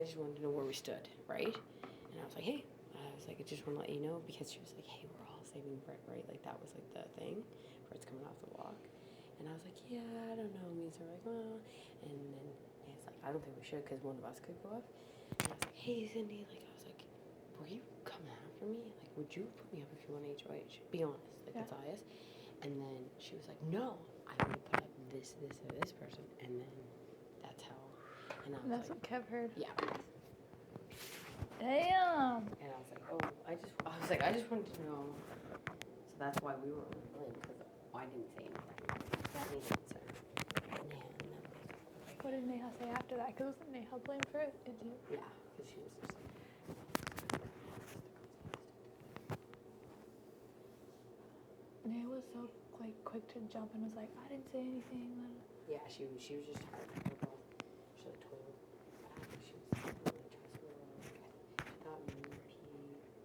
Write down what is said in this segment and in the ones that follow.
just wanted to know where we stood, right? And I was like, hey, I just want to let you know, because she was like, hey, we're all saving Brett, right? Like, that was like the thing. Brett's coming off the walk. And I was like, yeah, I don't know. Me and Sarah were like, well. And then Nan's like, I don't think we should, because one of us could go up. And I was like, hey, Cindy. Like, I was like, were you coming after me? Like, would you put me up if you want HOH? Be honest. Like, that's all I asked. And then she was like, no, I'm going to put up this, or this person. And then that's how. And I was That's like, what Kev heard. yeah. Damn. And I was like, oh, I just wanted to know. So that's why we were really, because I didn't say anything. That made sense. What did Neha say after that? Because wasn't Neha blamed for it? Did you? Yeah, because she was just like. Neha was so like quick to jump and was like, I didn't say anything. Yeah, she was just hard. She like told back. She was really trustworthy. She thought me,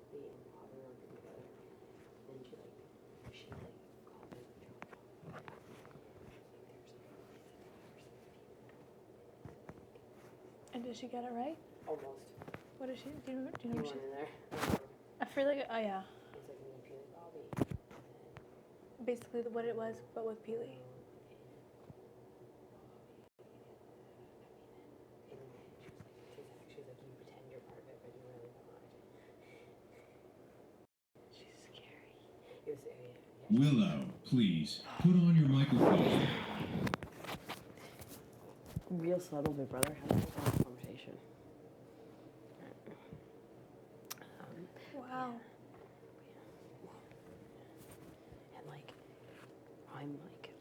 Pete, and Bobby were gonna go. And she called me the drop. And did she get it right? Almost. What did she? Do you know what she? In there. I feel like oh yeah. It was like me, Peely, Bobby. Basically what it was, but with Peely. She was like, you pretend you're part of it, but you're really not. She's scary. It was, yeah. Willow, please, put on your microphone. Real subtle, big brother. Having a conversation. Wow. And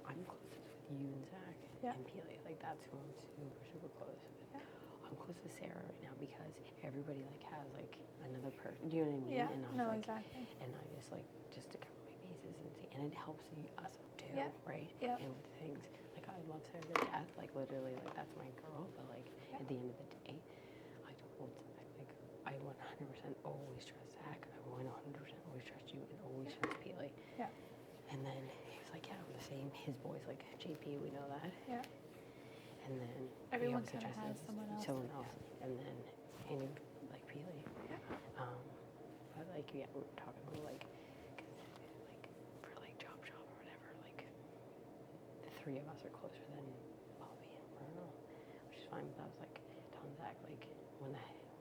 I'm closest with you and Zach and Peely. Like, that's who I'm super close with. Yeah. I'm close with Sarah right now because everybody like has like another person. Do you know what I mean? Yeah. And I was No, like, exactly. And I just to cover my bases and see, and it helps us too, right? Yeah. And with things like I love Sarah to death. Like literally, like that's my girl. But like at the end of the day, I told Zach like I 100% always trust Zach. I 100% always trust you, and always trust Peely. Yeah. And then he was like, yeah, I'm the same. His boys, like JP, we know that. Yeah. And then everyone kind of has someone else. And then he knew like Peely. Yeah. But like we were talking about like, like for like job or whatever. Like the three of us are closer than Bobby and Bruno, which is fine. But I was like telling Zach like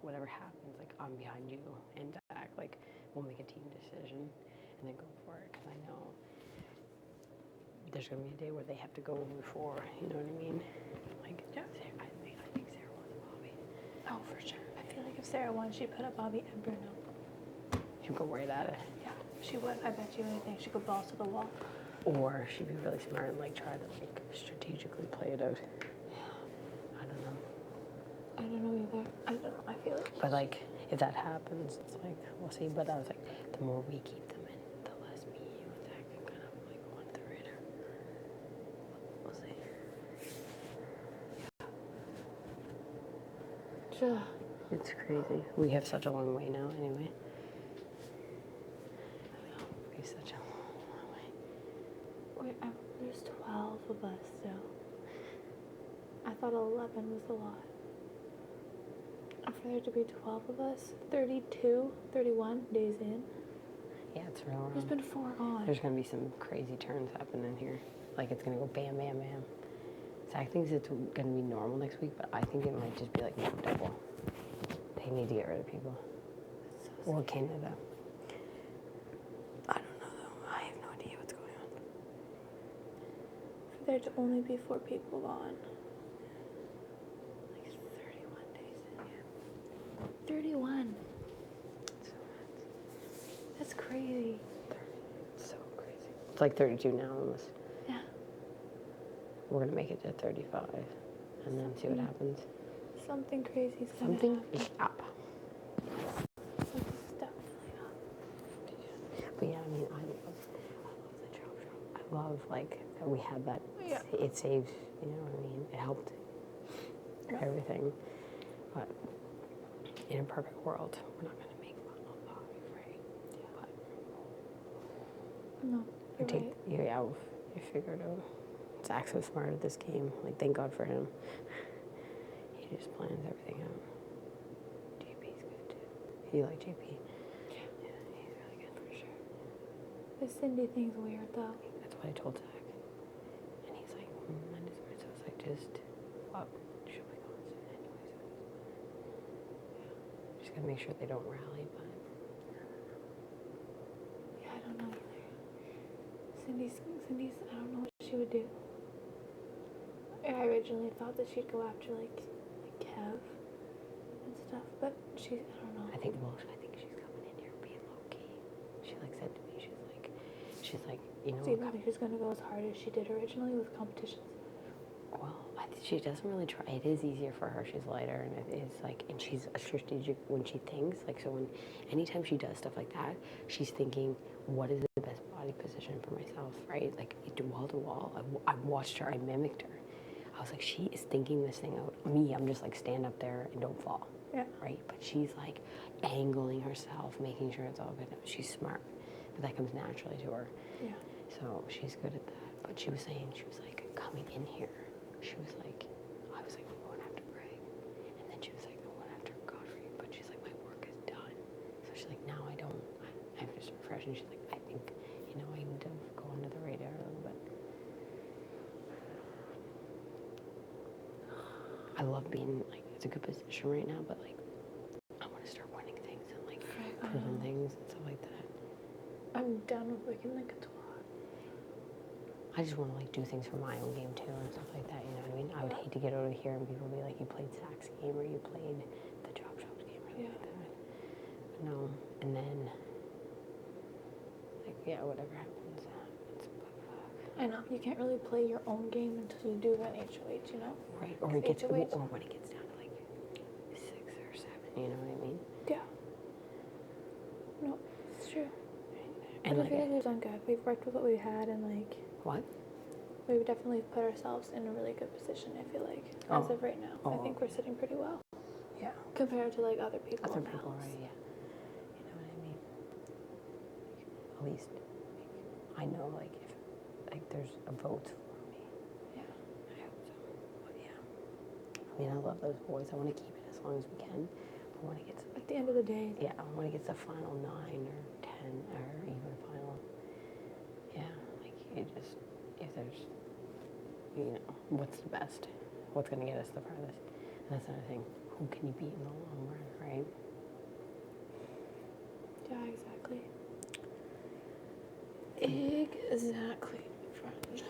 whatever happens, like I'm behind you and Zach. Like we'll make a team decision and then go for it, because I know there's gonna be a day where they have to go before. You know what I mean? Like, I think Sarah wants Bobby. Oh, for sure. I feel like if Sarah won, she'd put up Bobby and Bruno. She'd go right at it. Yeah, she would. I bet you anything. She'd go balls to the wall. Or she'd be really smart and like try to like strategically play it out. I don't know. I don't know either. I don't know. I feel like. But like, if that happens, it's like we'll see. But I was like, the more we keep them in, the less me, you, and Zach can kind of like go under the radar. We'll see. It's crazy. We have such a long way now, anyway. We have such a long way. Wait, there's 12 of us still. I thought 11 was a lot. For there to be 12 of us, 32, 31 days in. Yeah, it's real wrong. There's been 4 gone. There's going to be some crazy turns happening here. Like, it's going to go bam, bam, bam. Zach thinks it's going to be normal next week, but I think it might just be like double. They need to get rid of people. So or Canada. I don't know, though. I have no idea what's going on. For there to only be 4 people gone. Like 31 days in. Yeah. 31. That's crazy. It's so crazy. It's like 32 now almost. Yeah. We're going to make it to 35 and then see what happens. Something crazy's going to happen. Something is up. Something's definitely up. But yeah, I mean, I love the job. I love, like, that we had that. Yeah. It saved, you know what I mean? It helped everything. But in a perfect world, we're not going to make fun of Bobby, right? But No, you're right. Yeah, you figured out. Zach's so smart at this game. Like, thank God for him. He just plans everything out. You like JP? Yeah. Yeah, he's really good. For sure. The Cindy thing's weird though. That's what I told Zach. And he's like, that is weird. So I was like, just, what should we go on soon anyways? Yeah. Just gotta make sure they don't rally, but. Yeah, I don't know either. Cindy's, I don't know what she would do. I originally thought that she'd go after like Kev and stuff, but I don't know. I think she's coming in here being low key. She like said to me, she's like, you know. So you don't think she's gonna go as hard as she did originally with competitions? Well, I think she doesn't really try. It is easier for her. She's lighter, and it is like, and she's a strategic when she thinks. Like, so anytime she does stuff like that, she's thinking, what is the best body position for myself, right? Like, wall to wall. I watched her. I mimicked her. I was like, she is thinking this thing out. Me, I'm just like, stand up there and don't fall. Yeah. Right? But she's like angling herself, making sure it's all good. She's smart, but that comes naturally to her. Yeah. So she's good at that. But she was saying, she was like, coming in here, she was like, I was like, I'm going after Greg. And then she was like, I'm going after Godfrey. But she's like, my work is done. So she's like, now I have to start fresh. And she's like, I think, I need to go under the radar a little bit. I love being, like, it's a good position right now, but, like, I want to start winning things and, like, proving things and stuff like that. I'm down with Wicked like a twat. I just want to, like, do things for my own game, too, and stuff like that, you know what I mean? I would hate to get over here and people be like, you played Zach's game or you played the Chop Shop's game or something like that. But no, and then, like, yeah, whatever happens, happens, but fuck. I know, you can't really play your own game until you do an HOH, you know? Right, or when it gets HOH. down to, like, 6 or 7, you know what I mean? Yeah. No, it's true. And, I like, feel like we've done good. We've worked with what we had and, like, what? we've definitely put ourselves in a really good position, I feel like, as of right now. I think we're sitting pretty well. Yeah. Compared to, like, other people in the house. Right, yeah. You know what I mean? Like, at least, like, I know, like, if, like, there's a vote for me. Yeah. I hope so. But, yeah. I mean, I love those boys. I want to keep it as long as we can. But when it gets, At the end of the day. yeah, when it gets the final 9 or 10 or even final, yeah, like, you just, if there's, you know, what's the best? What's going to get us the farthest? And that's another thing. Who can you beat in the long run, right? Yeah, exactly. Exactly, friend.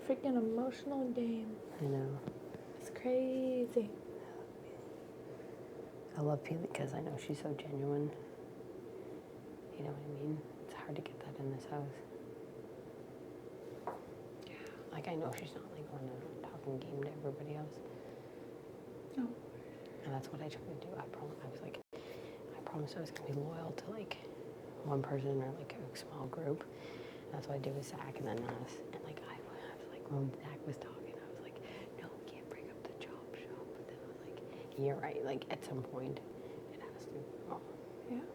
Freaking emotional game. I know. It's crazy. I love Peely because I know she's so genuine. You know what I mean? It's hard to get that in this house. Yeah. Like, I know she's not, like, going to talking game to everybody else. No. And that's what I tried to do. I promised I was going to be loyal to, like, one person or, like, a small group. And that's what I did with Zach and then us. And, like, I was like, when Zach was talking, I was like, no, we can't bring up the Chop Shop. But then I was like, you're right. Like, at some point, it has to. Oh. Yeah.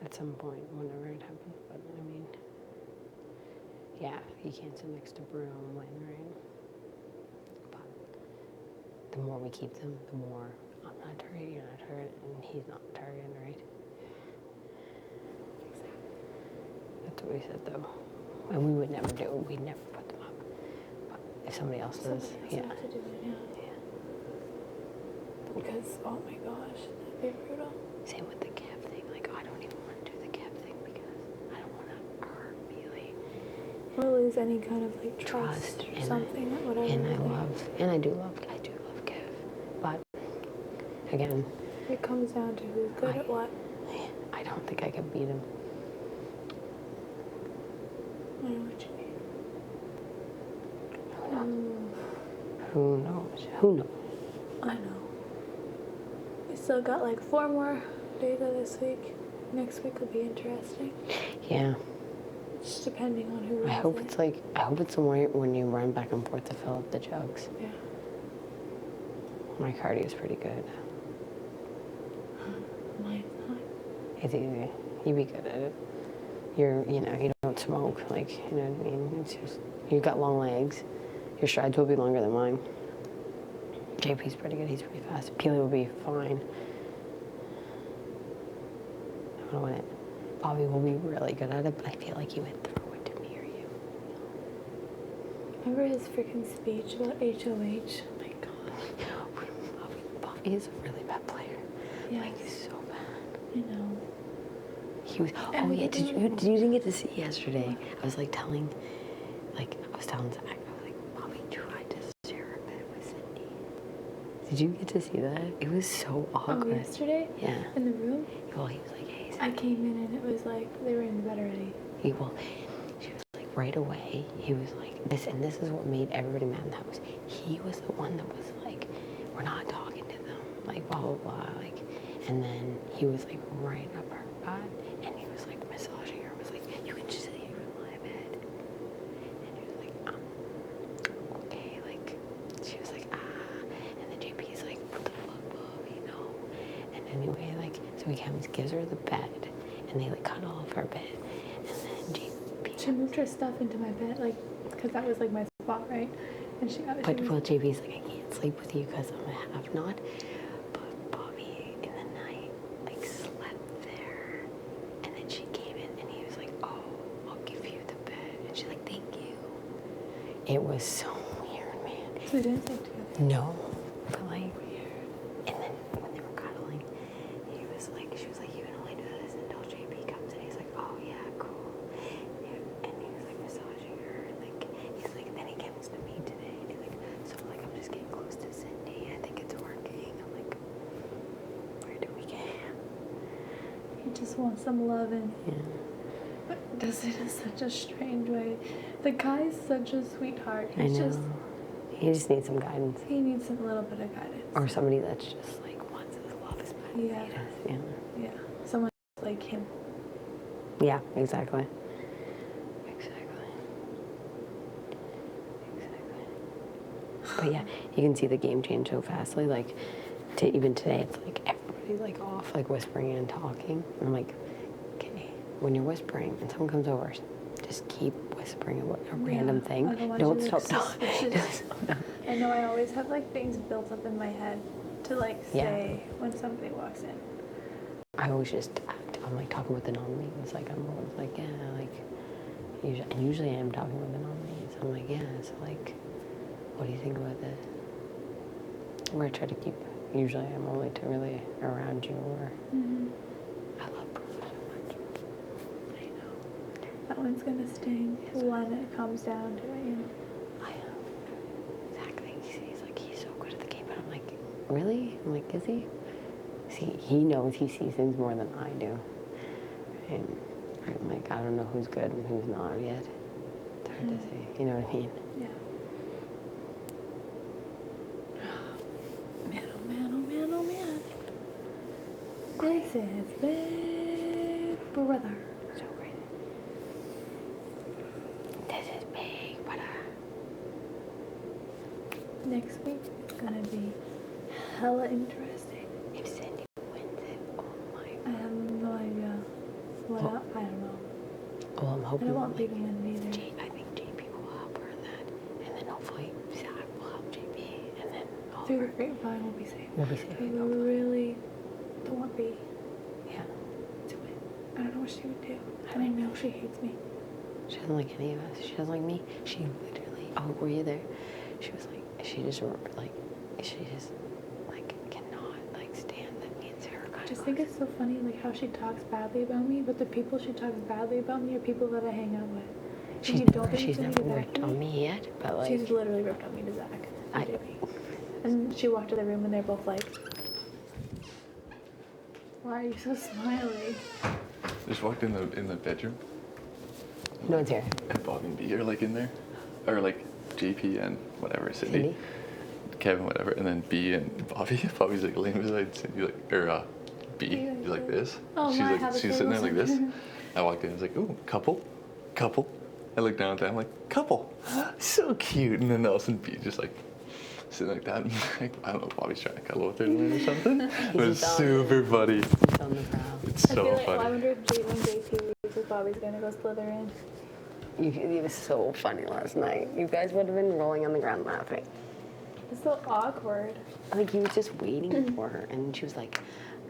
At some point, whenever it happens. But, I mean, yeah, you can't sit next to Bruno and win, right? But the more we keep them, the more I'm not a target, you're not a target, and he's not a target, right? That's what we said, though. And we would never do it. We'd never put them up. But if somebody else does, yeah. To do it, yeah. Because, oh my gosh, that'd be brutal. Same with the Kev thing. Like, I don't even want to do the Kev thing because I don't want to hurt Bailey. Or lose any kind of, like, trust or something, whatever. And I do love Kev. But, again, it comes down to who's good at what. I don't think I can beat him. I know what you mean. Who knows? Who knows? I know. We still got like 4 more days of this week. Next week will be interesting. Yeah. Just depending on who wins. I hope it's the one when you run back and forth to fill up the jugs. Yeah. My cardio is pretty good. Mine's not. It's easy. You'd be good at it. You don't smoke, like, you know what I mean? It's just, you've got long legs. Your strides will be longer than mine. JP's pretty good. He's pretty fast. Peely will be fine. I don't want it. Bobby will be really good at it, but I feel like he would throw it to me or you. Remember his freaking speech about HOH? Oh my god. Bobby is a really bad player. Yeah. Like, he's so bad. I know. He was. Oh yeah. Did you didn't get to see yesterday? I was like telling, I was telling Zach. I was like, Bobby tried to share a bed with Cindy. Did you get to see that? It was so awkward. Oh, yesterday? Yeah. In the room? Well, he was like, hey. Cindy. I came in and it was like they were in bed already. She was like right away. He was like this, and this is what made everybody mad in the house. He was the one that was like, we're not talking to them, like blah blah blah, like, and then he was like right up her butt, and he was like massaging her. Was like, you can just sit here in my bed, and he was like, okay, like, she was like, and then JP's like, what the fuck, Bobby, no, and anyway, like, so he comes, gives her the bed, and they like cut off her bed, and then JP. She moved her stuff into my bed, like, because that was like my spot, right? And she got it. But well, JP's like, I can't sleep with you because I'm a have-not. But Bobby, in the night, like, slept there. And then she came in, and he was like, oh, I'll give you the bed. And she's like, thank you. It was so weird, man. So they didn't sleep together? No. But, like, weird. And then when they were cuddling, he was like, she was like, you can only do this until JP comes. And he's like, oh, yeah, cool. And he was like massaging her. And, like, he's like, then he comes to me today. And he's like, so, like, I'm just getting close to Cindy. I think it's working. I'm like, where do we get? He just wants some loving. Yeah. But does it in such a strange way. The guy's such a sweetheart. I He's know. just, He just needs some guidance. he needs a little bit of guidance. Or somebody that's just, like, wants his love as bad as he Yeah. does. Yeah. Yeah. Someone like him. Yeah, exactly. Exactly. But yeah, you can see the game change so fastly. Like, even today, it's like everybody's like off, like whispering and talking. And I'm like, okay, when you're whispering and someone comes over, just keep whispering about a random thing. Don't stop talking. I know I always have like things built up in my head to like say when somebody walks in. I always just act. I'm like talking with the nominees. Like I'm always like, yeah, like usually I'm talking with the nominees. I'm like, yeah, so like, what do you think about this? Where I try to keep. Usually I'm only to really around you or. I love Bruno so much. I know. That one's gonna sting when it comes down to it. You know? I know. Exactly. He's like, he's so good at the game, but I'm like, really? I'm like, is he? See, he knows he sees things more than I do. And I'm like, I don't know who's good and who's not yet. It's hard to say. You know what I mean? Yeah. Man, oh man, oh man, oh man. This is Big Brother. So great. This is Big Brother. Next week it's gonna be hella interesting. If Cindy wins it, oh my I god. have no idea. What Oh. I don't know. Well, I'm I hoping don't want like, people in either. I think JP will help her in that. And then hopefully Zach will help JP. And then Through the Oliver grapevine we'll be safe. will be safe. We really don't want B Yeah. to win. I don't know what she would do. I know she hates me. She doesn't like any of us. She doesn't like me. She literally, oh, were you there? She was like, she just like cannot like stand that me and Sarah got. I just think it's so funny like how she talks badly about me, but the people she talks badly about me are people that I hang out with. And She's you don't never, think she's it's never gonna be ripped back to on me? me yet, but like. She's literally ripped on me to Zach. I- And she walked to the room and they're both like, why are you so smiley? Just walked in the bedroom, No one's here. and Bobby and B are like in there, or like JP and whatever, Cindy, Cindy? Kevin, whatever, and then B and Bobby. Bobby's like laying beside Cindy, like B. Yeah, He's like this. Oh, she's my, like how the she's sitting there like tables this. are- I walked in. I was like, ooh, couple. I looked down at them. I'm like, couple. So cute. And then all of a sudden B just like sitting like that. Like, I don't know. Bobby's trying to cuddle with her or something. It was just on super funny. He's on the prowl. It's I so feel like, funny. I wonder if when JP loses, Bobby's gonna go slither in. It was so funny last night. You guys would have been rolling on the ground laughing. It's so awkward. Like, he was just waiting for her, and she was like,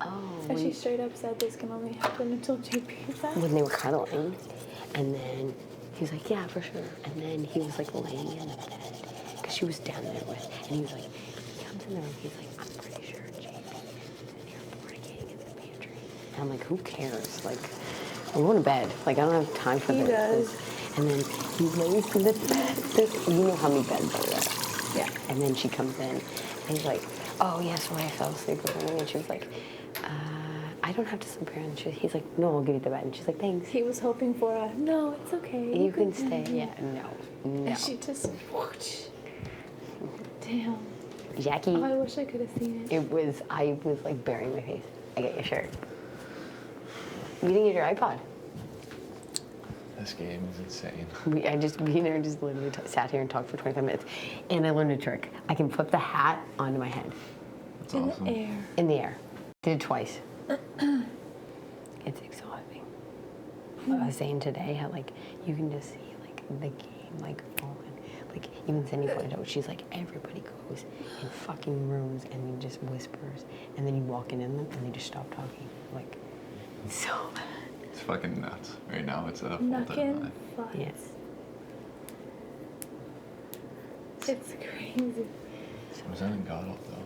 oh. So she straight up said this can only happen until JP's out. When they were cuddling, and then he was like, yeah, for sure. And then he was like laying in the bed, because she was down there with, and he was like, he comes in the room, he's like, I'm pretty sure JP in here fornicating in the pantry. And I'm like, who cares? Like, I'm going to bed. Like, I don't have time for He this. does. And then he lays in the bed. You know how many beds are there. Yeah. And then she comes in, and he's like, oh, yeah, so I fell asleep or something. And she was like, I don't have to sleep here. And he's like, no, I'll give you the bed. And she's like, thanks. He was hoping for a, no, it's okay. You can stay. Yeah, no. And she just, whoosh. Damn. Jackie, Oh, I wish I could have seen it. I was like burying my face. I got your shirt. You didn't get your iPod. This game is insane. Me and her just literally sat here and talked for 25 minutes. And I learned a trick. I can flip the hat onto my head. That's In awesome. the air. In the air. Did it twice. It's exhausting. I was saying today how like you can just see like the game like on. Like even Cindy pointed out, she's like everybody goes in fucking rooms and then just whispers and then you walk in them and they just stop talking. Like so bad. It's fucking nuts. Right now it's at a Knuckin' full fights. Yes. It's crazy. I'm sending God off though.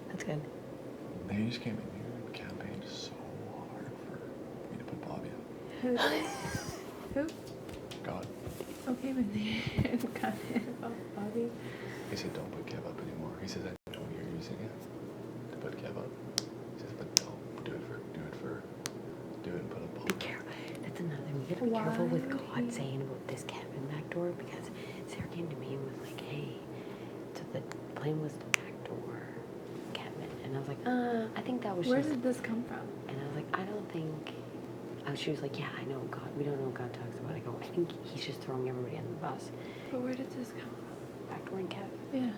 That's good. They just came in here and campaigned so hard for me to put Bobby up. Who did? Who? God. Okay, but they got it about Bobby. He said don't put Kev up anymore. He says I know you're using it to put Kev up. He says but don't do it and put up Bobby. Be careful. That's another thing. We gotta be careful with God saying about this Kevin backdoor because Sarah came to me and was like, hey, so the plan was the backdoor Kevin. And I was like, I think that was Where just. did this come from? And I was like, I don't think. She was like, yeah, I know God. We don't know what God talks about. I go, I think he's just throwing everybody on the bus. But where did this come from? Backdoor and Kev.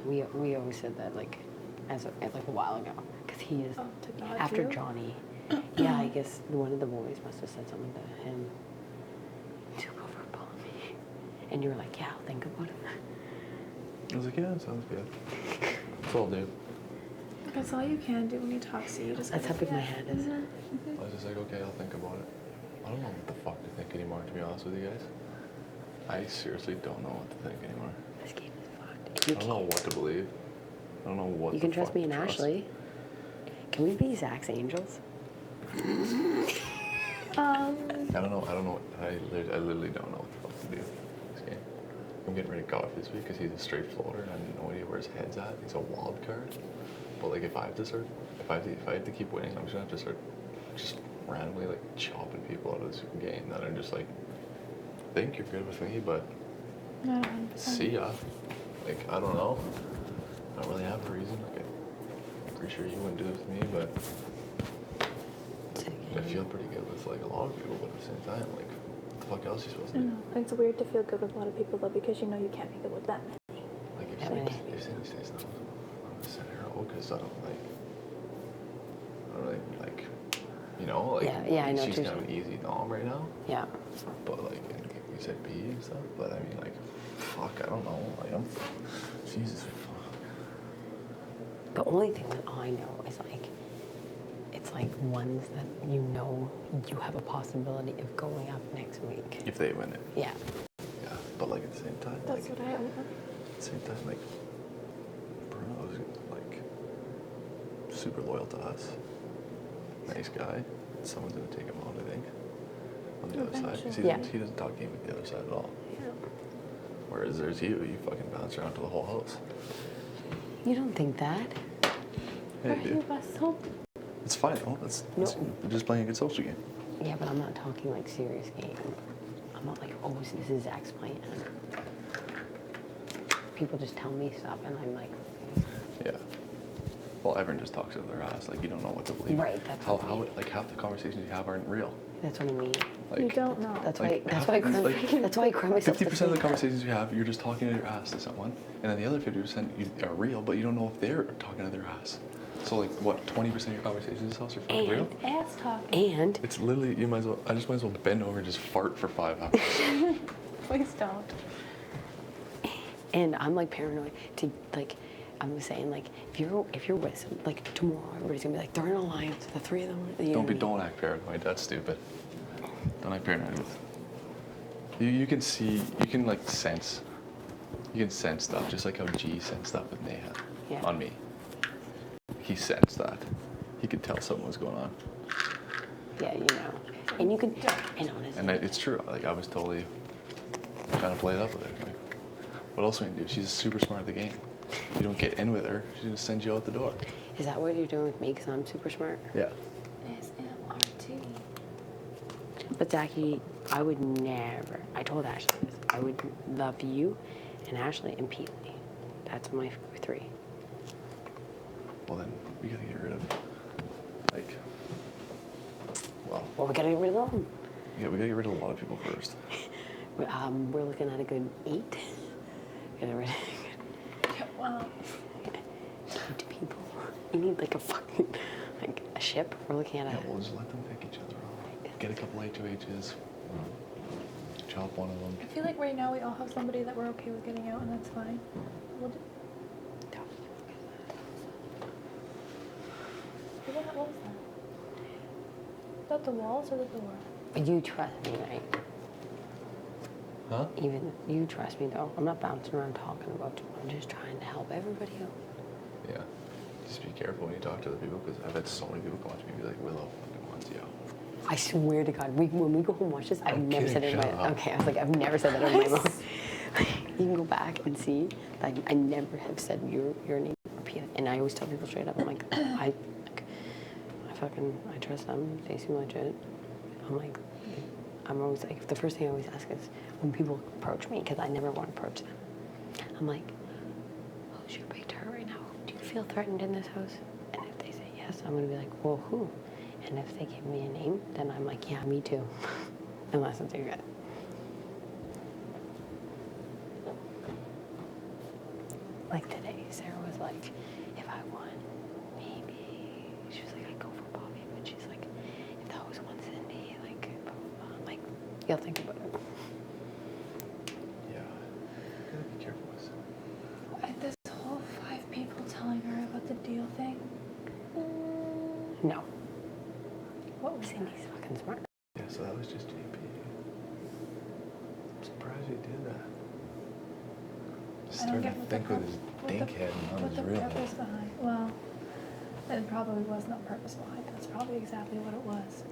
Yeah. We always said that like as a while ago because he is Oh, to God after too? Johnny. Yeah, I guess one of the boys must have said something to him. Took over upon me, and you were like, yeah, I'll think about it. I was like, yeah, sounds good. That's all, dude. That's all you can do when he talks to you. Just That's how big my head is. I was just like, okay, I'll think about it. I don't know what the fuck to think anymore, to be honest with you guys. I seriously don't know what to think anymore. This game is fucked. I don't know what to believe. I don't know what You the can trust fuck me to and trust. Ashley. Can we be Zach's angels? I don't know. I literally don't know what the fuck to do this game. I'm getting ready to go off this week because he's a straight floater and I have no idea where his head's at. He's a wild card. But like if I have to keep winning, I'm just gonna have to start just randomly like chopping people out of this game that are just like, I think you're good with me, but Not 100%. see ya. Like I don't know. I don't really have a reason. Like I'm pretty sure you wouldn't do this with me, but I feel pretty good with like a lot of people, but at the same time, like what the fuck else are you supposed to I do? know. It's weird to feel good with a lot of people though because you know you can't be good with that many. Like if Yeah, Cindy right. stays now, I'm gonna send her out because I don't really like, you know, like Yeah, I know she's too. kind of an easy nom right now, Yeah. but like and we said P and stuff, but I mean like, fuck, I don't know, like I'm, Jesus, fuck. The only thing that I know is like, it's like ones that you know you have a possibility of going up next week. If they win it, Yeah. yeah, but like at the same time, That's like what I want. at the same time, like Bruno's like super loyal to us, nice guy. Someone's gonna take him out, I think, on the other side. 'Cause Yeah. he doesn't talk game with the other side at all. Yeah. Whereas there's you fucking bounce around to the whole house. You don't think that? Hey, Are you dude, Russell? it's fine. Oh, we're just playing a good social game. Yeah, but I'm not talking like serious game. I'm not like, oh, this is Zach's plan. People just tell me stuff, and I'm like, Yeah. Well, everyone just talks out their ass. Like you don't know what to believe. Right, that's how what I mean. like half the conversations you have aren't real. that's what I mean. Like You don't know. That's like, why. That's half- why I cry. like, That's why I cry myself. 50% of the to sleep. conversations you have, you're just talking to your ass to someone, and then the other 50% are real, but you don't know if they're talking to their ass. So like, what, 20% of your conversations in this house are fucking real? Ass talking. And It's literally, I just might as well bend over and just fart for 5 hours. Please don't. and I'm like paranoid to like, I'm saying like if you're with some, like tomorrow, everybody's gonna be like they're in an alliance. The three of them. You know what I mean? Don't act paranoid. That's stupid. Don't act paranoid. You can see, you can like sense. You can sense stuff, just like how G sensed stuff with Neha on me. He sensed that. He could tell something was going on. Yeah, you know. And you can, and honestly. And it's true. Like, I was totally trying to play it up with her. Like, what else are we gonna do? She's super smart at the game. If you don't get in with her, she's gonna send you out the door. Is that what you're doing with me? Because I'm super smart? Yeah. SMRT. But Zachy, I would never, I told Ashley this, I would love you and Ashley and Peely. That's my three. Well, then we gotta get rid of, like, Well, we gotta get rid of them. yeah, we gotta get rid of a lot of people first. We're looking at a good 8. Get rid of Wow. 8 people. You need like a fucking, like a ship. We're looking at Yeah, a. we'll just let them pick each other out. Get a couple HOHs. Chop one of them. I feel like right now we all have somebody that we're okay with getting out, and that's fine. We'll do. What was that? Is that the walls or the door? You trust me, right? Huh? Even you trust me though. I'm not bouncing around talking about you. I'm just trying to help everybody out. Yeah. Just be careful when you talk to other people, because I've had so many people come up to me and be like, Willow fucking wants you. I swear to God, when we go home and watch this, I've I'm never said it kidding, in my shut up. okay. I was like, I've never said that in my mouth. You can go back and see that I never have said your name or Pia. And I always tell people straight up, I'm like, I trust them. They seem legit. I'm always like, the first thing I always ask is when people approach me, because I never want to approach them. I'm like, who's your big turret right now? Do you feel threatened in this house? And if they say yes, I'm gonna be like, well, who? And if they give me a name, then I'm like, yeah, me too. Unless it's your good. Like today, Sarah was like, if I won, maybe. She was like, I'd go for Bobby, but she's like, if that was one Cindy, like, blah, blah, blah. Like, you'll think about it. Yeah. You gotta be careful with it. This whole 5 people telling her about the deal thing. No. What was Cindy's fucking smart. Yeah, so that was just JP. I'm surprised he did that. Just I don't starting get to what think the with his dink head and what not his the real purpose head. behind. Well, it probably was not purpose behind. That's probably exactly what it was.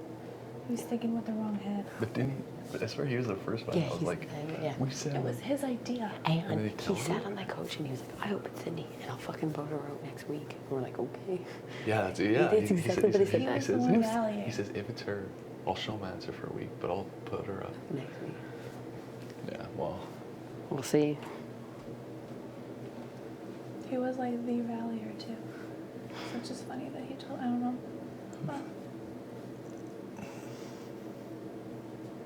He was thinking with the wrong head. But didn't he? But I swear he was the first one. Yeah, I was he's- like, yeah. we said It was his idea. And then he he killed sat her? on that coach and he was like, I hope it's Cindy, and I'll fucking vote her out next week. And we're like, okay. Yeah, that's yeah. That's exactly what he said. He was the one rallying. He says if it's her, I'll show answer for a week, but I'll put her up. Next week. Yeah, well, We'll see. He was like the rallier too. So it's just funny that he told. I don't know. Well,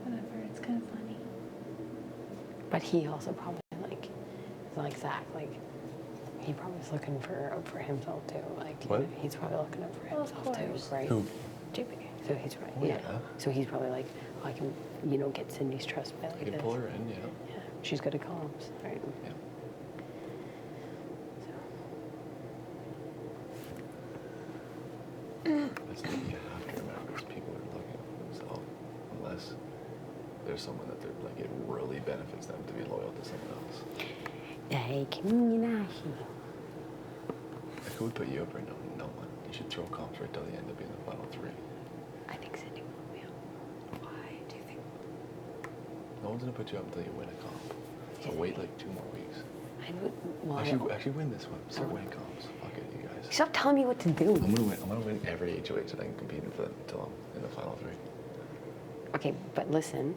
whatever. It's kind of funny. But he also probably like Zach, like he probably was looking for himself too. Like you What? know, he's probably looking up for Well, of himself too, course. right? Who? JP. So he's right. Oh, yeah. yeah. So he's probably like, I can, get Cindy's trust by like I can this. pull her in, yeah. Yeah. She's good at comms, right? Yeah. That's the thing you have to remember is people are looking for themselves, unless there's someone that they're like it really benefits them to be loyal to someone else. Like, Like, who would put you up right now? No one. You should throw comps right till the end to be in the final 3. I think Cindy will be. Why do you think? No one's gonna put you up until you win a comp. So wait like 2 more weeks. I would. Well, Actually win this one. Start winning comps. Fuck it, you guys. stop telling me what to do. I'm gonna win every HOH that I can compete in for until I'm in the final 3. Okay, but listen.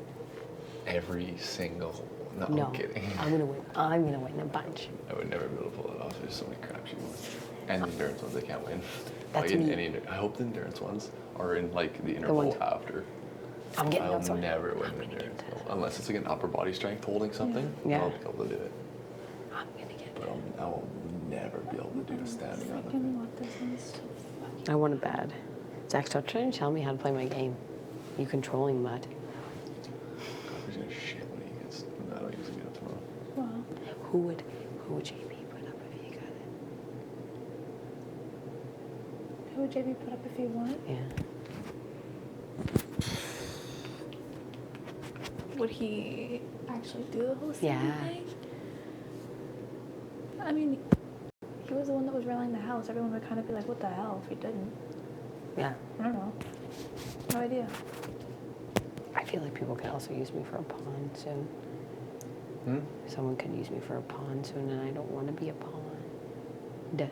Every single. No, No, I'm kidding. I'm gonna win. I'm gonna win a bunch. I would never be able to pull it off. There's so many crapshoot ones. And the endurance ones I can't win. That's like me. I hope the endurance ones are in like the ones- interval after. I'm getting I'll those ones. never win the endurance. Unless it's like an upper body strength holding something. Yeah. I'll be able to do it. I'm gonna get But I will never be able to do standing on I it. can want this one so fucking. I want it bad. Zach, stop trying to tell me how to play my game. You controlling mud. He's gonna shit when he gets. I don't use it tomorrow. Well, Who would JP put up if he got it? Who would JB put up if he won? Yeah. Would he actually do the whole Cindy Yeah. thing? I mean, he was the one that was rallying the house. Everyone would kind of be like, what the hell if he didn't? Yeah. I don't know. No idea. I feel like people could also use me for a pawn soon. Hmm? Someone could use me for a pawn soon, and I don't want to be a pawn. Duh.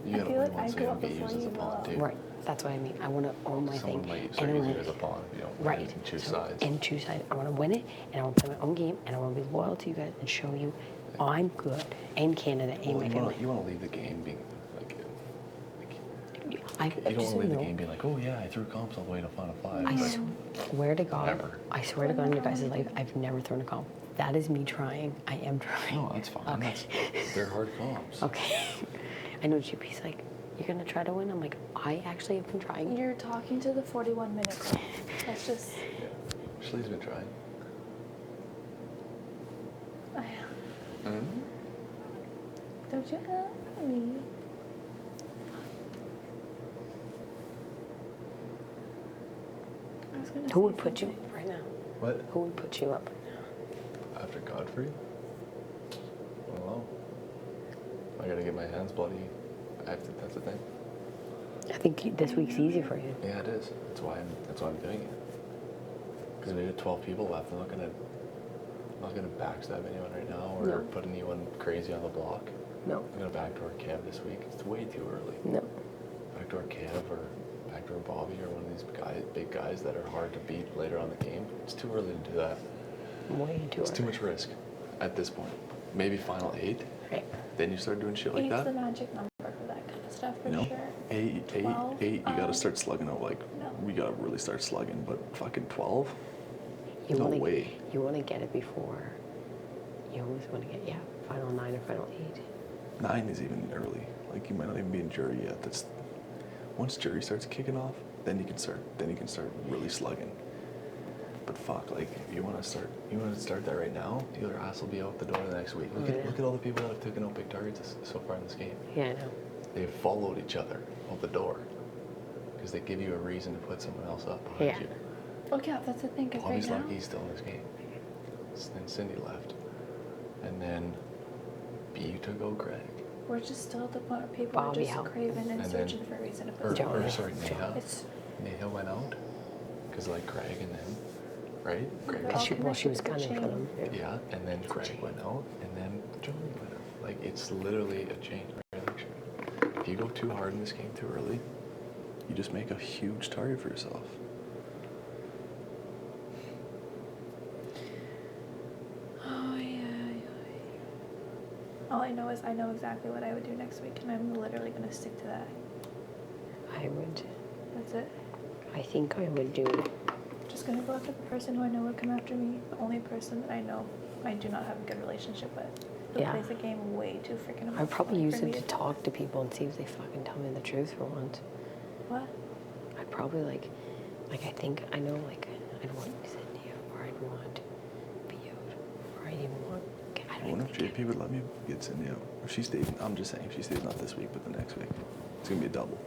You I gotta feel only like want I someone go to get before used as a you pawn, will. too. Right. That's what I mean. I want to own my Someone thing. might start I using want you as a pawn if you don't right. you can choose So- sides. And choose sides. I want to win it, and I want to play my own game, and I want to be loyal to you guys and show you I'm good. And Canada, and Well, my you family. want to leave the game being like I you don't just want to leave the know. game being like, oh yeah, I threw comps all the way to Final Five. I Like, swear to God. Never. I swear to God in your guys' life, I've never thrown a comp. That is me trying. I am trying. no, that's fine. Okay. They're hard comps. Okay. I know GP's like, you're gonna try to win? I'm like, I actually have been trying. You're talking to the 41 minutes. That's just. Yeah. Shlee's been trying. Mm-hmm. Don't you help me? I was gonna Who say would put you something. up right now? What? Who would put you up right now? After Godfrey? I don't know. I gotta get my hands bloody. That's the thing. I think this week's easy for you. Yeah, it is. That's why I'm doing it. Because we have 12 people left. I'm not gonna backstab anyone right now or No. put anyone crazy on the block. No. I'm gonna backdoor Kev this week. It's way too early. No. Backdoor Kev or backdoor Bobby or one of these big guys that are hard to beat later on the game. It's too early to do that. Way too It's too early. much risk at this point. Maybe final 8. Right. Then you start doing shit like Eight's that. the magic number for that kind of stuff, for You know, sure. 8, 12, you gotta start slugging out like no. we gotta really start slugging. But fucking 12, You no wanna, way. You want to get it before. You always want to get final 9 or final 8. 9 is even early. Like you might not even be in jury yet. That's once jury starts kicking off, then you can start really slugging. But fuck, like if you want to start that right now, your ass will be out the door the next week. Look at all the people that have taken out big targets so far in this game. Yeah, I know. They've followed each other out the door because they give you a reason to put someone else up behind Yeah. you. Well, yeah, that's the thing, because right Bobby's now, lucky he's still in this game. Then Cindy left, and then B took out Greg. we're just still at the point where people Bobby are just helped. craving and And then- searching for a reason to put John. someone Or up. sorry, Neha. It's, Neha went out because like Craig and them, right? Craig They're was, all She was connected gunning to for the them. yeah, and then Craig went out, and then Johnny went out. Like it's literally a chain reaction. If you go too hard in this game too early, you just make a huge target for yourself. oh, yeah. All I know is I know exactly what I would do next week, and I'm literally going to stick to that. I would. That's it. I think I would do. Just going to go after the person who I know would come after me, the only person that I know I do not have a good relationship with. Who Yeah. plays the game way too freaking I'd probably use for it me to talk to people and see if they fucking tell me the truth for once. What? I'd probably like I think I know like I'd want Cindy or I'd want Pio or I'd even want. I I don't wonder even if JP would let me get Cindy out. If she stays, I'm just saying, if she stays not this week, but the next week, it's gonna be a double.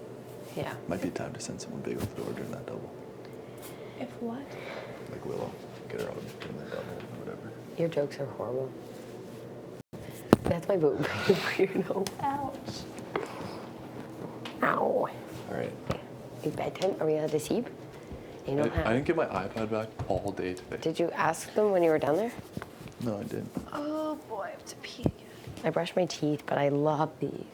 Yeah. Might be time to send someone big out the door during that double. If what? Like Willow, get her out during that double or whatever. Your jokes are horrible. That's my boob. You know. Ouch. Ow. All right. It's bedtime. Are we allowed to sleep? You don't have. I didn't get my iPad back all day today. Did you ask them when you were down there? No, I didn't. Oh boy, I have to pee again. I brushed my teeth, but I love these.